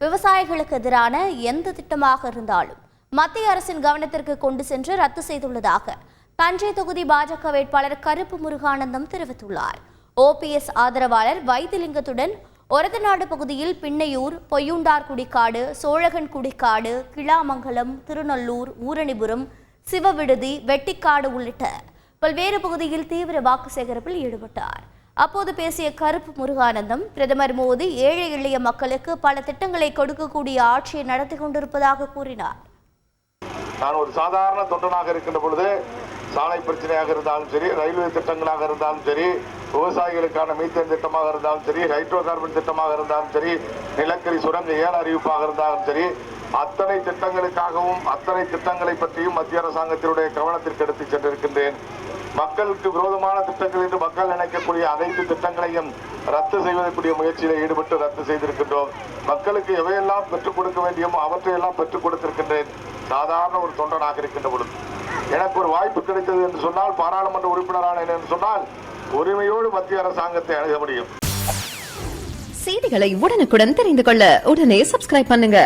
விவசாயிகளுக்கு எதிரான எந்த திட்டமாக இருந்தாலும் மத்திய அரசின் கவனத்திற்கு கொண்டு சென்று ரத்து செய்துள்ளதாக தஞ்சை தொகுதி பாஜக வேட்பாளர் கருப்பு முருகானந்தம் தெரிவித்துள்ளார். OPS ஆதரவாளர் வைத்திலிங்கத்துடன் ஒரதநாடு பகுதியில் பின்னையூர், பொய்யுண்டார்குடிக்காடு, சோழகன்குடிக்காடு, கிளாமங்கலம், திருநல்லூர், ஊரணிபுரம், சிவவிடுதி, வெட்டிக்காடு உள்ளிட்ட பல்வேறு பகுதியில் தீவிர வாக்கு சேகரிப்பில் ஈடுபட்டார். அப்போது பேசிய கருப்பு முருகானந்தம், பிரதமர் மோடி ஏழை எளிய மக்களுக்கு பல திட்டங்களை கொடுக்கக்கூடிய ஆட்சியை நடத்தி கொண்டிருப்பதாக கூறினார். நான் ஒரு சாதாரண தொண்டனாக இருக்கின்ற பொழுது சாலை பிரச்சனையாக இருந்தாலும் சரி, ரயில்வே திட்டங்களாக இருந்தாலும் சரி, விவசாயிகளுக்கான மீத்தேன் திட்டமாக இருந்தாலும் சரி, ஹைட்ரோ கார்பன் திட்டமாக இருந்தாலும் சரி, நிலக்கரி சுரங்க ஏல அறிவிப்பாக இருந்தாலும் சரி, அத்தனை திட்டங்களுக்காகவும் அத்தனை திட்டங்களை பற்றியும் மத்திய அரசாங்கத்தினுடைய கவனத்திற்கு எடுத்துச் சென்றிருக்கின்றேன். மக்களுக்கு விரோதமான திட்டங்கள் என்று மக்கள் நினைக்கக்கூடிய அனைத்து திட்டங்களையும் ரத்து செய்வதற்குரிய முயற்சியில் ஈடுபட்டு ரத்து செய்திருக்கின்றோம். மக்களுக்கு எவையெல்லாம் பெற்றுக் கொடுக்க வேண்டியமோ அவற்றையெல்லாம் பெற்றுக் கொடுத்திருக்கின்றேன். சாதாரண ஒரு தொண்டனாக இருக்கின்ற பொழுது எனக்கு ஒரு வாய்ப்பு கிடைத்தது என்று சொன்னால், பாராளுமன்ற உறுப்பினரானேன் என்று சொன்னால், உரிமையோடு மத்திய அரசாங்கத்தை அணுக முடியும். செய்திகளை உடனுக்குடன் தெரிந்து கொள்ள உடனே சப்ஸ்கிரைப் பண்ணுங்க.